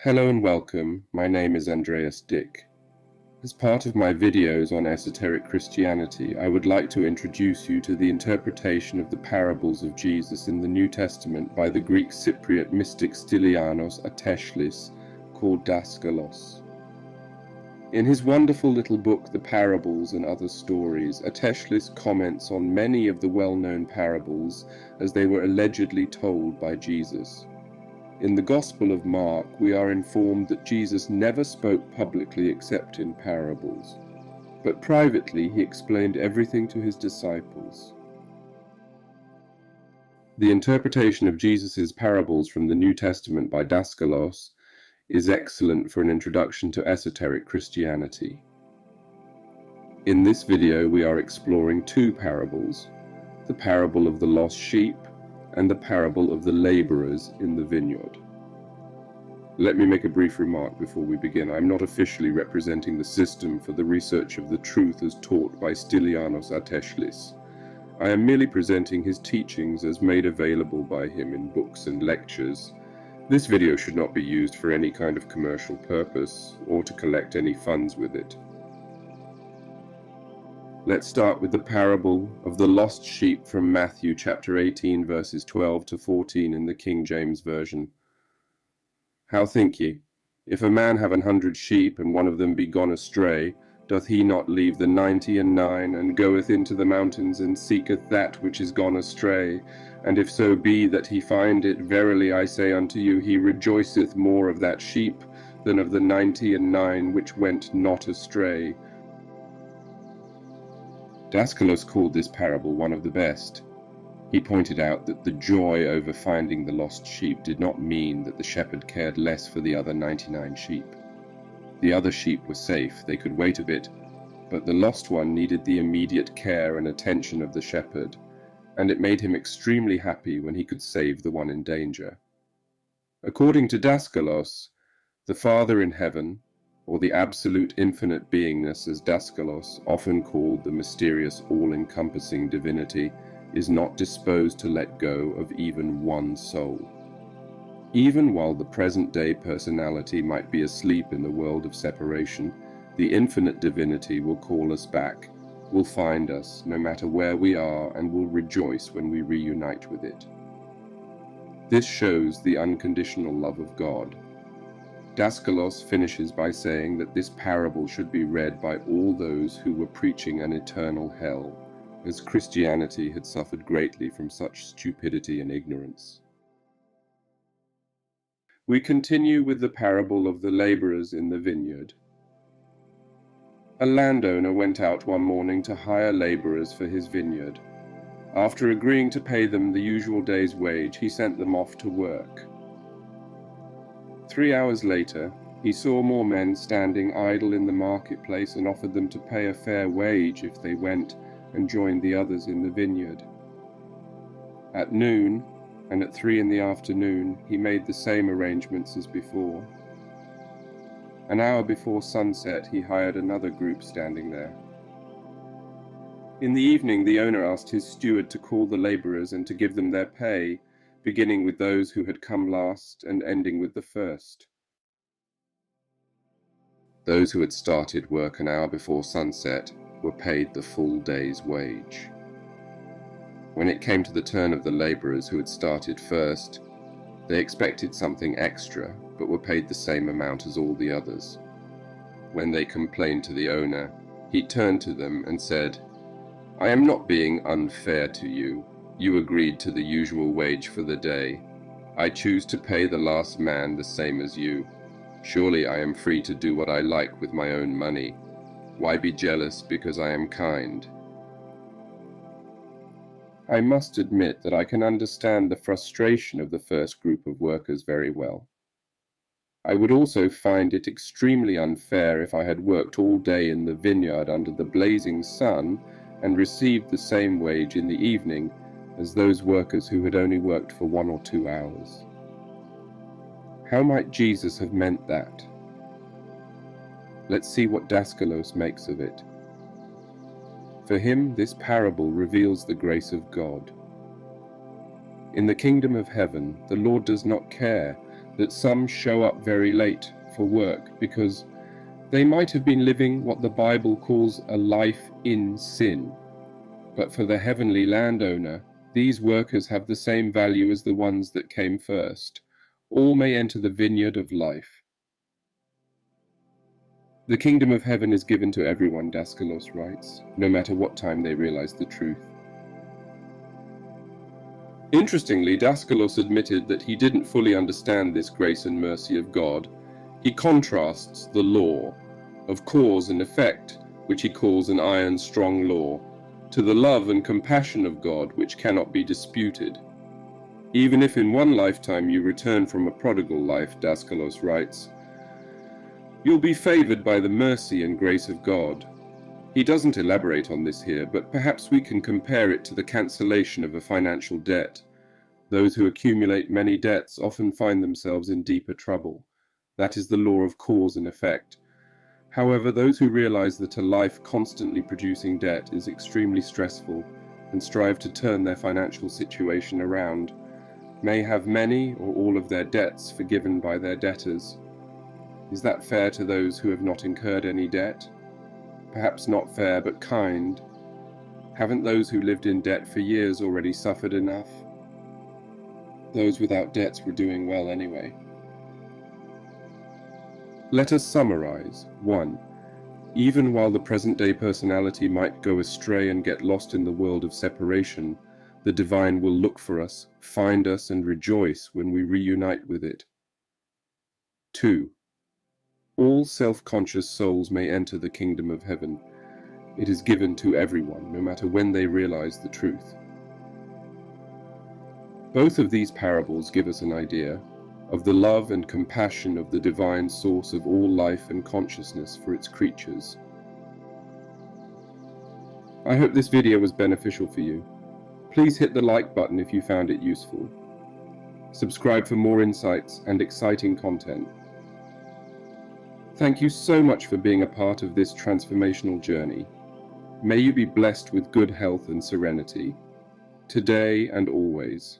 Hello and welcome, my name is Andreas Dick. As part of my videos on esoteric Christianity, I would like to introduce you to the interpretation of the parables of Jesus in the New Testament by the Greek Cypriot mystic Stylianos Ateshlis, called Daskalos. In his wonderful little book, The Parables and Other Stories, Ateshlis comments on many of the well-known parables as they were allegedly told by Jesus. In the Gospel of Mark, we are informed that Jesus never spoke publicly except in parables, but privately he explained everything to his disciples. The interpretation of Jesus' parables from the New Testament by Daskalos is excellent for an introduction to esoteric Christianity. In this video, we are exploring two parables, the parable of the lost sheep and the parable of the laborers in the vineyard. Let me make a brief remark before we begin. I'm not officially representing the system for the research of the truth as taught by Stylianos Ateshlis. I am merely presenting his teachings as made available by him in books and lectures. This video should not be used for any kind of commercial purpose or to collect any funds with it. Let's start with the parable of the lost sheep from Matthew chapter 18 verses 12 to 14 in the King James Version. How think ye? If a man have 100 sheep, and one of them be gone astray, doth he not leave the 99, and goeth into the mountains, and seeketh that which is gone astray? And if so be that he find it, verily I say unto you, he rejoiceth more of that sheep than of the 99 which went not astray. Daskalos called this parable one of the best. He pointed out that the joy over finding the lost sheep did not mean that the shepherd cared less for the other 99 sheep. The other sheep were safe, they could wait a bit, but the lost one needed the immediate care and attention of the shepherd, and it made him extremely happy when he could save the one in danger. According to Daskalos, the Father in heaven, or the absolute infinite beingness as Daskalos, often called the mysterious all-encompassing divinity, is not disposed to let go of even one soul. Even while the present-day personality might be asleep in the world of separation, the infinite divinity will call us back, will find us no matter where we are, and will rejoice when we reunite with it. This shows the unconditional love of God. Daskalos finishes by saying that this parable should be read by all those who were preaching an eternal hell, as Christianity had suffered greatly from such stupidity and ignorance. We continue with the parable of the laborers in the vineyard. A landowner went out one morning to hire laborers for his vineyard. After agreeing to pay them the usual day's wage, he sent them off to work. 3 hours later, he saw more men standing idle in the marketplace and offered them to pay a fair wage if they went and joined the others in the vineyard. At noon, and at 3 in the afternoon, he made the same arrangements as before. An hour before sunset, he hired another group standing there. In the evening, the owner asked his steward to call the laborers and to give them their pay, beginning with those who had come last and ending with the first. Those who had started work an hour before sunset were paid the full day's wage. When it came to the turn of the laborers who had started first, they expected something extra, but were paid the same amount as all the others. When they complained to the owner, he turned to them and said, "I am not being unfair to you. You agreed to the usual wage for the day. I choose to pay the last man the same as you. Surely I am free to do what I like with my own money. Why be jealous because I am kind?" I must admit that I can understand the frustration of the first group of workers very well. I would also find it extremely unfair if I had worked all day in the vineyard under the blazing sun and received the same wage in the evening as those workers who had only worked for 1 or 2 hours. How might Jesus have meant that? Let's see what Daskalos makes of it. For him, this parable reveals the grace of God. In the kingdom of heaven, the Lord does not care that some show up very late for work because they might have been living what the Bible calls a life in sin. But for the heavenly landowner, these workers have the same value as the ones that came first. All may enter the vineyard of life. The kingdom of heaven is given to everyone, Daskalos writes, no matter what time they realize the truth. Interestingly, Daskalos admitted that he didn't fully understand this grace and mercy of God. He contrasts the law of cause and effect, which he calls an iron strong law, to the love and compassion of God, which cannot be disputed. Even if in one lifetime you return from a prodigal life, Daskalos writes, you'll be favored by the mercy and grace of God. He doesn't elaborate on this here, but perhaps we can compare it to the cancellation of a financial debt. Those who accumulate many debts often find themselves in deeper trouble. That is the law of cause and effect. However, those who realize that a life constantly producing debt is extremely stressful and strive to turn their financial situation around may have many or all of their debts forgiven by their debtors. Is that fair to those who have not incurred any debt? Perhaps not fair, but kind. Haven't those who lived in debt for years already suffered enough? Those without debts were doing well anyway. Let us summarize. 1. Even while the present-day personality might go astray and get lost in the world of separation, the divine will look for us, find us, and rejoice when we reunite with it. 2. All self-conscious souls may enter the kingdom of heaven. It is given to everyone, no matter when they realize the truth. Both of these parables give us an idea of the love and compassion of the divine source of all life and consciousness for its creatures. I hope this video was beneficial for you. Please hit the like button if you found it useful. Subscribe for more insights and exciting content. Thank you so much for being a part of this transformational journey. May you be blessed with good health and serenity, today and always.